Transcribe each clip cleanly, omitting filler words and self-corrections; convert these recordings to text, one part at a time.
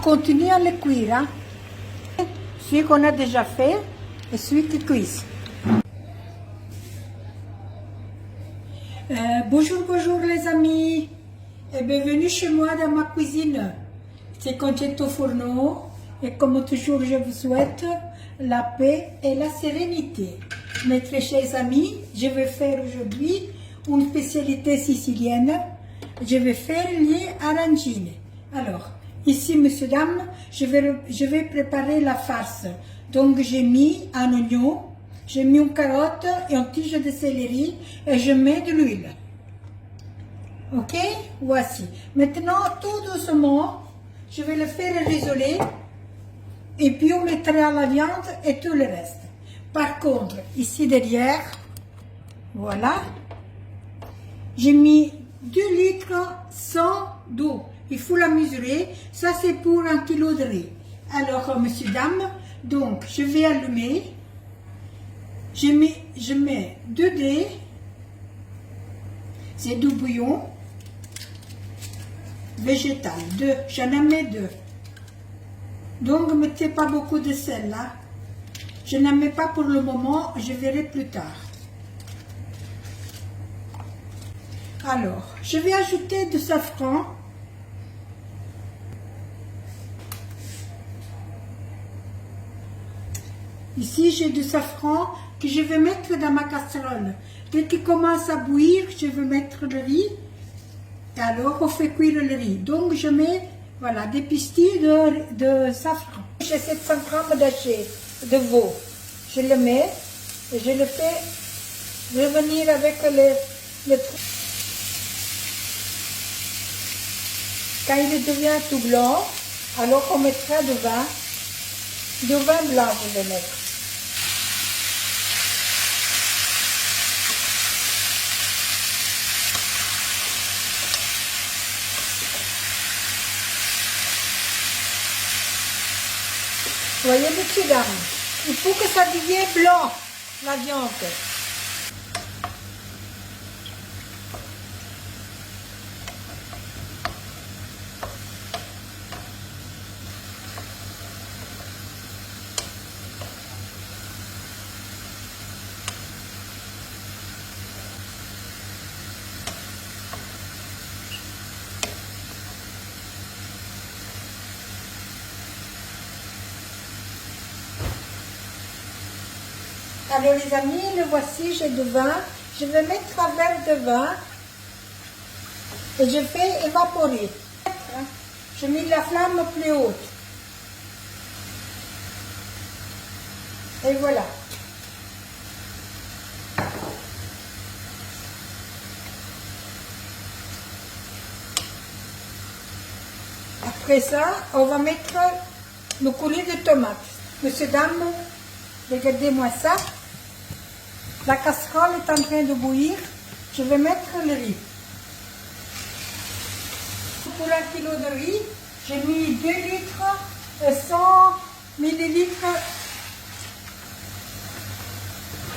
continue à le cuire. Hein. Celui qu'on a déjà fait et celui qui cuit. Bonjour, bonjour les amis. Et bienvenue chez moi dans ma cuisine. C'est Concetto Fourneau. Et comme toujours, je vous souhaite la paix et la sérénité. Mes très chers amis, je vais faire aujourd'hui une spécialité sicilienne. Je vais faire les arancine. Alors, ici, messieurs, dames, je vais préparer la farce. Donc, j'ai mis un oignon, j'ai mis une carotte et une tige de céleri et je mets de l'huile. Ok, voici. Maintenant, tout doucement, je vais le faire risoler et puis on mettra la viande et tout le reste. Par contre, ici derrière, voilà, j'ai mis 2 litres sans d'eau. Il faut la mesurer. Ça, c'est pour 1 kg de riz. Alors, messieurs, dames, donc, je vais allumer. Je mets 2 dés. C'est du bouillon végétal. 2. J'en ai mis 2. Donc, ne mettez pas beaucoup de sel là. Je n'en mets pas pour le moment. Je verrai plus tard. Alors, je vais ajouter du safran. Ici, j'ai du safran que je vais mettre dans ma casserole. Dès qu'il commence à bouillir, je vais mettre le riz. Et alors, on fait cuire le riz. Donc, je mets, voilà, des pistilles de safran. J'ai 700 g d'haché de veau. Je le mets et je le fais revenir avec le truc. Quand il devient tout blanc, alors on mettra du vin. Du vin blanc, je vais mettre. Vous voyez, messieurs, dames, il faut que ça devienne blanc, la viande. Alors les amis, le voici, j'ai du vin. Je vais mettre un verre de vin et je fais évaporer. Je mets la flamme plus haute. Et voilà. Après ça, on va mettre le coulis de tomates. Monsieur, dame, regardez-moi ça. La casserole est en train de bouillir. Je vais mettre le riz. Pour 1 kg de riz, j'ai mis 2 litres et 100 millilitres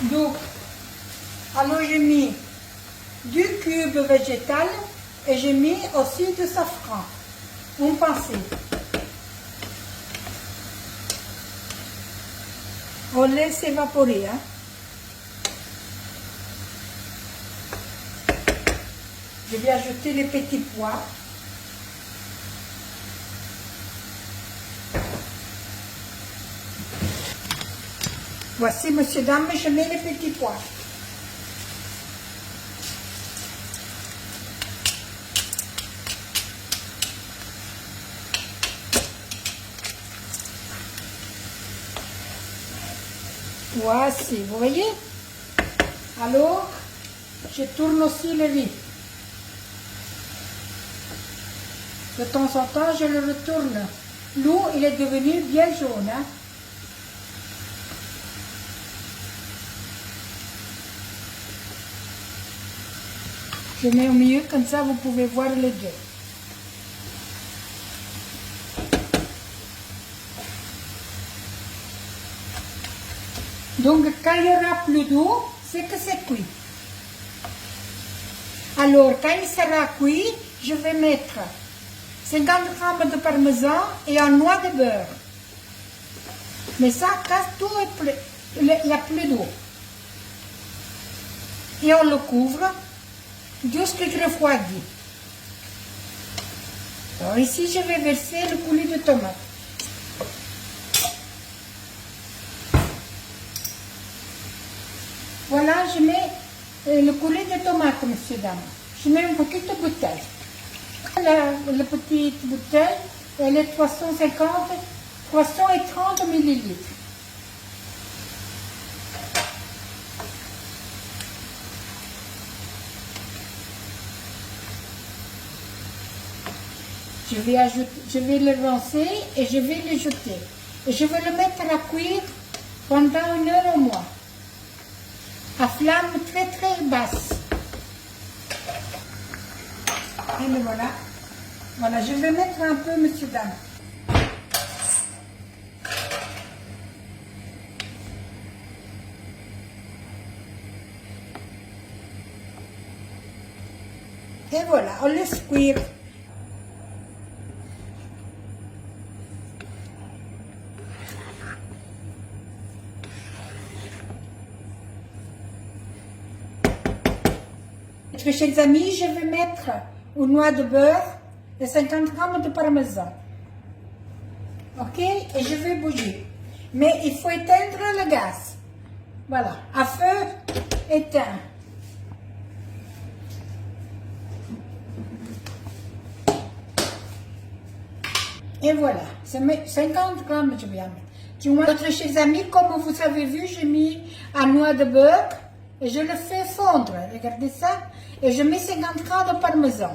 d'eau. Alors j'ai mis du cube végétal et j'ai mis aussi du safran. Une pincée. On laisse évaporer. Hein. Je vais ajouter les petits pois. Voici, monsieur, dame, je mets les petits pois. Voici, vous voyez? Alors, je tourne aussi le riz. De temps en temps, je le retourne. L'eau, il est devenu bien jaune. Hein? Je mets au milieu, comme ça, vous pouvez voir les deux. Donc, quand il n'y aura plus d'eau, c'est que c'est cuit. Alors, quand il sera cuit, je vais mettre 50 grammes de parmesan et un noix de beurre. Mais ça, casse tout il n'y a plus d'eau. Et on le couvre jusqu'à ce qu'il refroidit. Alors ici, je vais verser le coulis de tomate. Voilà, je mets le coulis de tomate, messieurs, dames. Je mets une petite bouteille. La petite bouteille, elle est 330 millilitres. Je vais le lancer et je vais le jeter. Et je vais le mettre à cuire pendant 1 heure au moins. À flamme très très basse. Et le voilà. Voilà, je vais mettre un peu, monsieur, dame. Et voilà, on laisse cuire. Mes chers amis, je vais mettre une noix de beurre et 50 grammes de parmesan. Ok? Et je vais bouger. Mais il faut éteindre le gaz. Voilà, à feu éteint. Et voilà, 50 grammes je viens mettre. Notre chers amis, comme vous avez vu, j'ai mis un noix de beurre et je le fais fondre. Regardez ça. Et je mets 50 grammes de parmesan.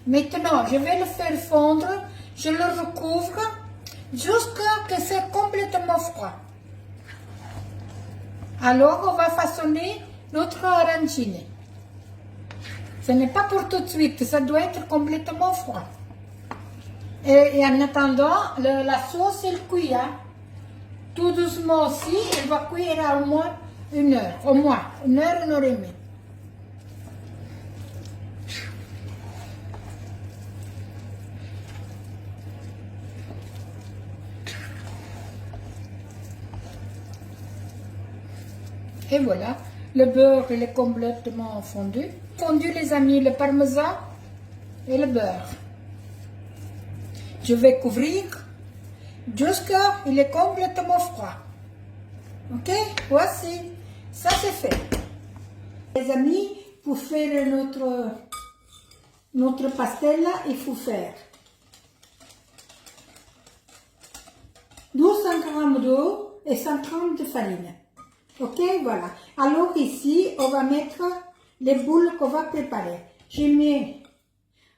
Maintenant, je vais le faire fondre. Je le recouvre jusqu'à ce que c'est complètement froid. Alors, on va façonner notre arancine. Ce n'est pas pour tout de suite, ça doit être complètement froid. Et en attendant, la sauce, elle cuit. Hein. Tout doucement aussi, elle va cuire à au moins 1 heure. Au moins, 1 heure, 1 heure et demie. Et voilà, le beurre il est complètement fondu. Fondu les amis, le parmesan et le beurre. Je vais couvrir jusqu'à ce qu'il est complètement froid. Ok, voici, ça c'est fait. Les amis, pour faire notre pastel, il faut faire 200 g d'eau et 130 de farine. Ok, voilà. Alors ici, on va mettre les boules qu'on va préparer. J'ai mis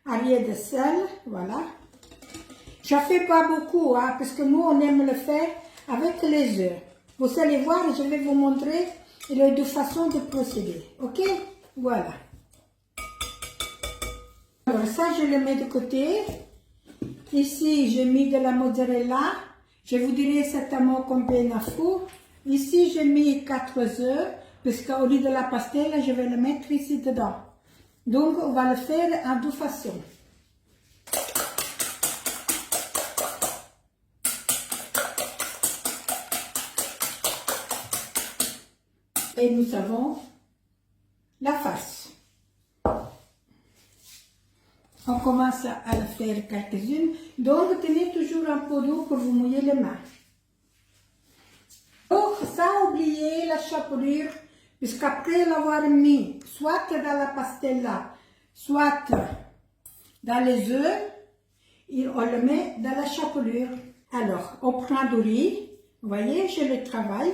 un riz de sel, voilà. Je ne fais pas beaucoup, hein, parce que nous, on aime le faire avec les œufs. Vous allez voir, je vais vous montrer les deux façons de procéder. Ok, voilà. Alors ça, je le mets de côté. Ici, j'ai mis de la mozzarella. Je vous dirai certainement combien il en faut. Ici, j'ai mis 4 œufs, parce qu'au lieu de la pastelle, je vais le mettre ici dedans. Donc, on va le faire en deux façons. Et nous avons la farce. On commence à le faire quelques-unes. Donc, tenez toujours un peu d'eau pour vous mouiller les mains. Donc, sans oublier la chapelure, puisqu'après l'avoir mis soit dans la pastella, soit dans les œufs, on le met dans la chapelure. Alors, on prend du riz, vous voyez, je le travaille.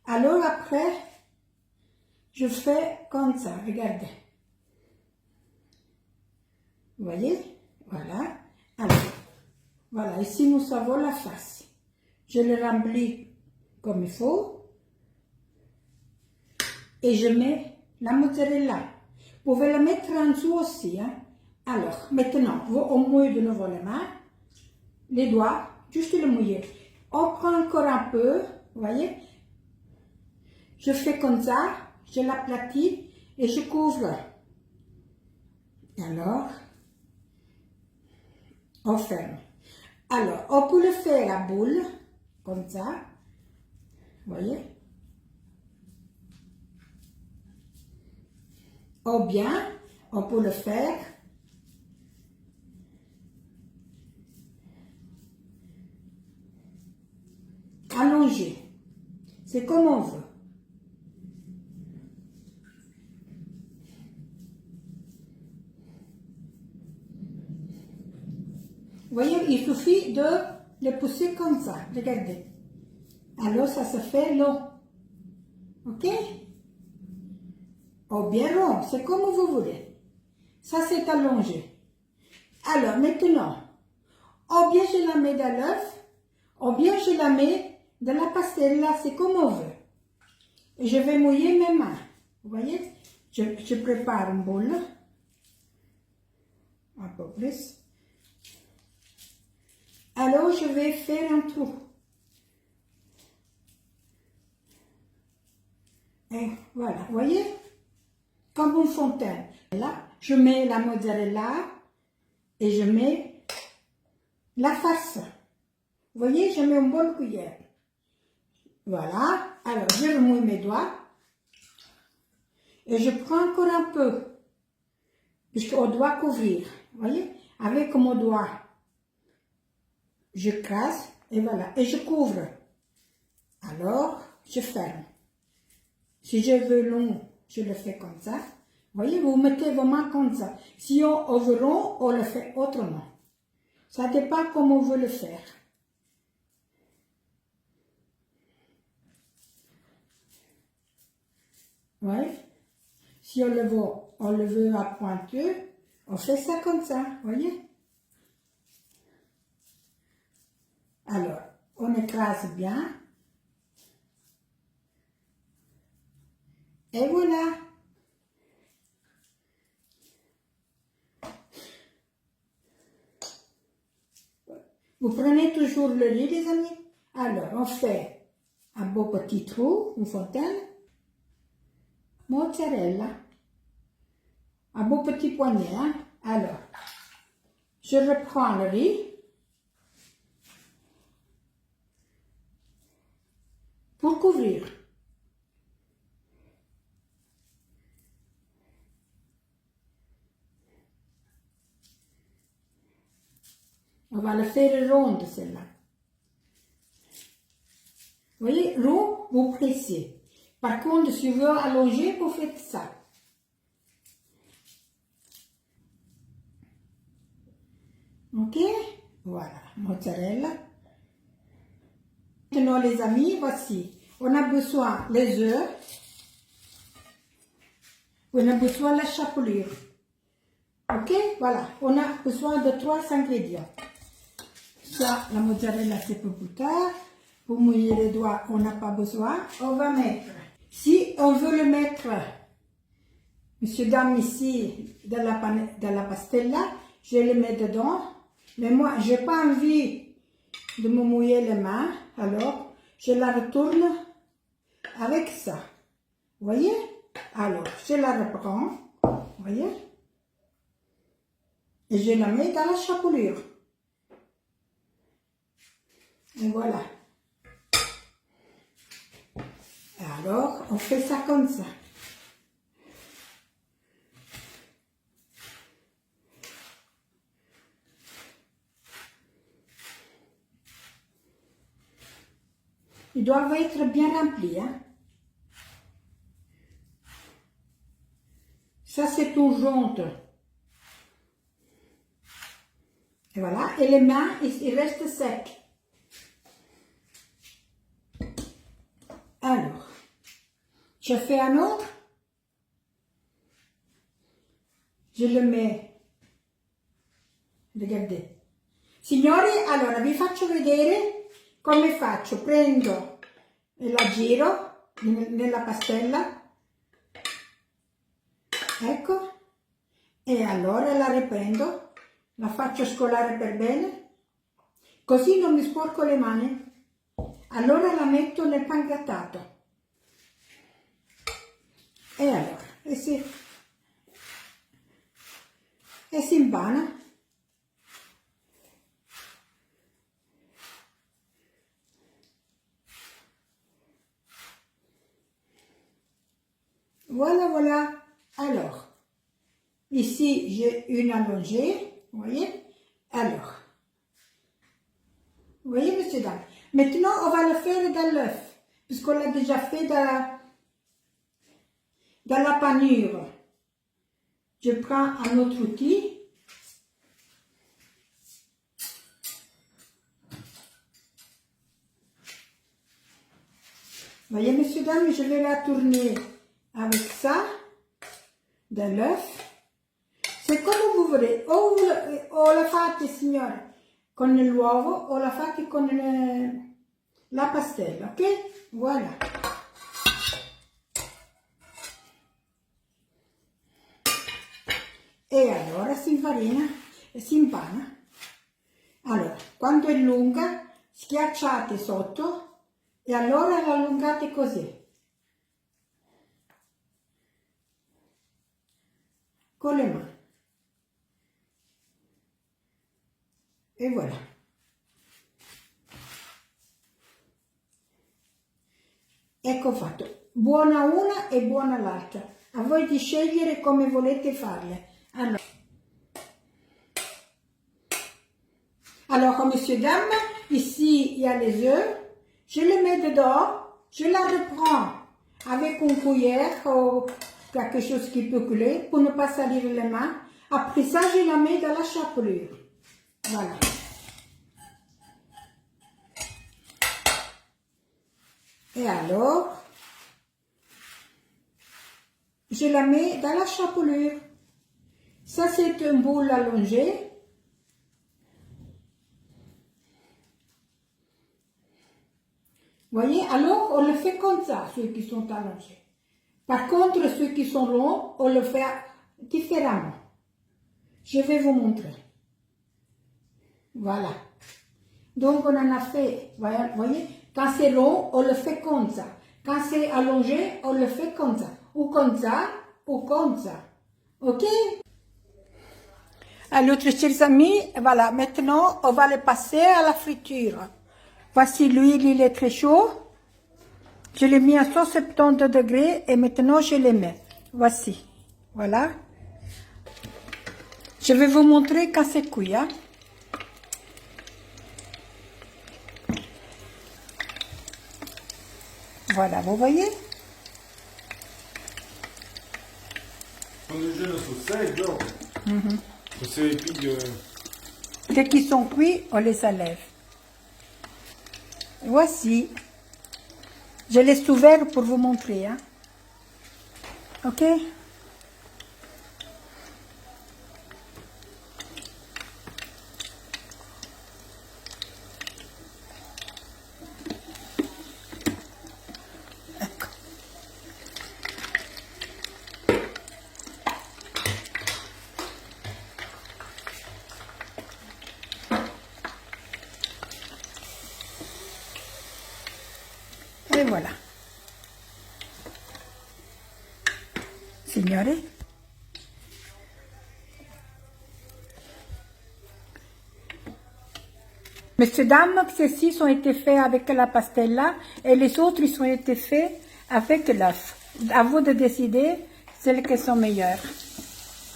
Alors après, je fais comme ça, regardez. Vous voyez, voilà. Alors, voilà, ici nous avons la face. Je le remplis comme il faut. Et je mets la mozzarella. Vous pouvez la mettre en dessous aussi. Hein. Alors, maintenant, on mouille de nouveau les mains, les doigts, juste le mouiller. On prend encore un peu, vous voyez. Je fais comme ça, je l'aplatis et je couvre. Alors, on ferme. Alors, on peut le faire à boule, comme ça, vous voyez. Ou bien, on peut le faire allongé. C'est comme on veut. Vous voyez, il suffit de le pousser comme ça, regardez. Alors ça se fait long, ok? Ou bien rond, c'est comme vous voulez. Ça c'est allongé. Alors maintenant, ou bien je la mets dans l'œuf, ou bien je la mets dans la pastella, c'est comme on veut. Et je vais mouiller mes mains, vous voyez? Je prépare un bol, un peu plus. Alors, je vais faire un trou. Et voilà, vous voyez? Comme une fontaine. Là, je mets la mozzarella et je mets la farce. Vous voyez, je mets une bonne cuillère. Voilà. Alors, je remouille mes doigts. Et je prends encore un peu. Puisqu'on doit couvrir. Vous voyez? Avec mon doigt. Je casse et voilà, et je couvre. Alors, je ferme. Si je veux long, je le fais comme ça. Vous voyez, vous mettez vos mains comme ça. Si on veut rond, on le fait autrement. Ça dépend comment on veut le faire. Oui. Si on le veut à pointeux, on fait ça comme ça, vous voyez. Alors, on écrase bien. Et voilà. Vous prenez toujours le riz, les amis. Alors, on fait un beau petit trou, une fontaine. Mozzarella. Un beau petit poignet, hein. Alors, je reprends le riz. Pour couvrir. On va le faire ronde, celle-là. Vous voyez, rond, vous pressez. Par contre, si vous voulez allonger, vous faites ça. Ok? Voilà, mozzarella. Maintenant, les amis, voici. On a besoin des œufs. On a besoin de la chapelure. Ok? Voilà, on a besoin de 3 ingrédients. Ça, la mozzarella, c'est pour plus tard. Pour mouiller les doigts, on n'a pas besoin. On va mettre, si on veut le mettre, monsieur, dame, ici, dans la pastella, je le mets dedans. Mais moi, j'ai pas envie de me mouiller les mains, alors je la retourne avec ça. Vous voyez? Alors, je la reprends, vous voyez? Et je la mets dans la chapelure. Et voilà. Alors, on fait ça comme ça. Ils doivent être bien remplis, hein. Ça, c'est tout jaune. Et voilà. Et les mains, ils restent secs. Alors, je fais un autre. Je le mets. Guardate. Signori, allora vi faccio vedere come faccio. Prendo e la giro nella pastella. Ecco. E allora la riprendo. La faccio scolare per bene. Così non mi sporco le mani. Allora la metto nel pangrattato. E allora, e si impana. Voilà, voilà. Alors, ici, j'ai une allongée, vous voyez? Alors, vous voyez, monsieur, dame? Maintenant, on va le faire dans l'œuf, puisqu'on l'a déjà fait dans la panure. Je prends un autre outil. Vous voyez, monsieur, dame, je vais la tourner avec ça, de l'œuf. C'est comme vous voulez. O la fate, signore, con l'uovo, o la fate con la pastella, ok? Voilà. E allora si infarina e si impana. Allora, quando è lunga, schiacciate sotto e allora la allungate così. Con le mani. E voilà. Ecco fatto. Buona una e buona l'altra. A voi di scegliere come volete farle. Alors, monsieur, dame, ici, il y a les œufs. Je les mets dedans. Je la reprends avec une cuillère ou quelque chose qui peut couler pour ne pas salir les mains. Après ça, je la mets dans la chapelure. Voilà. Et alors, je la mets dans la chapelure. Ça, c'est un boule allongé. Vous voyez, alors on le fait comme ça, ceux qui sont allongés. Par contre, ceux qui sont longs, on le fait différemment. Je vais vous montrer. Voilà. Donc, on en a fait, vous voyez, quand c'est long, on le fait comme ça. Quand c'est allongé, on le fait comme ça. Ou comme ça, ou comme ça. Ok? Alors, chers amis, voilà, maintenant, on va le passer à la friture. Voici l'huile, il est très chaud. Je l'ai mis à 170 degrés et maintenant je les mets. Voici. Voilà. Je vais vous montrer quand c'est cuit. Hein. Voilà, vous voyez? Dès qu'ils sont cuits, on les enlève. Voici. Je laisse ouvert pour vous montrer. Hein. Ok? Et voilà. Signore. Messieurs, dames, ceux-ci ont été faits avec la pastella et les autres ils ont été faits avec l'œuf. À vous de décider celles qui sont meilleures.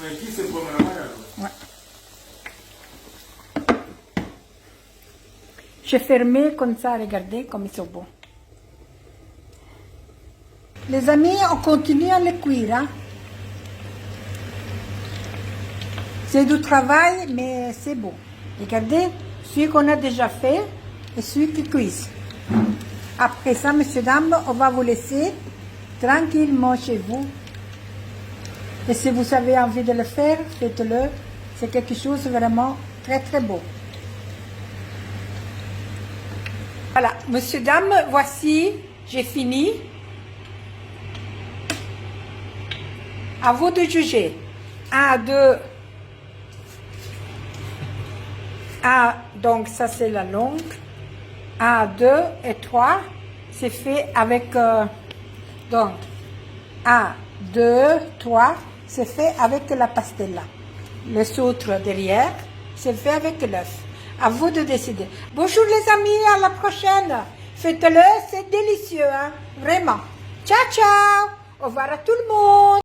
Ouais. J'ai fermé comme ça, regardez comme ils sont bons. Les amis, on continue à les cuire. Hein? C'est du travail, mais c'est bon. Regardez, celui qu'on a déjà fait et celui qui cuise. Après ça, messieurs, dames, on va vous laisser tranquillement chez vous. Et si vous avez envie de le faire, faites-le. C'est quelque chose de vraiment très très beau. Voilà, messieurs, dames, voici, j'ai fini. À vous de juger. 1, 2. 1, donc ça c'est la longue. 1, 2 et 3. C'est fait avec... donc, 1, 2, 3. C'est fait avec la pastella. Les autres derrière, c'est fait avec l'œuf. À vous de décider. Bonjour les amis, à la prochaine. Faites-le, c'est délicieux, hein? Vraiment. Ciao, ciao. Au revoir à tout le monde.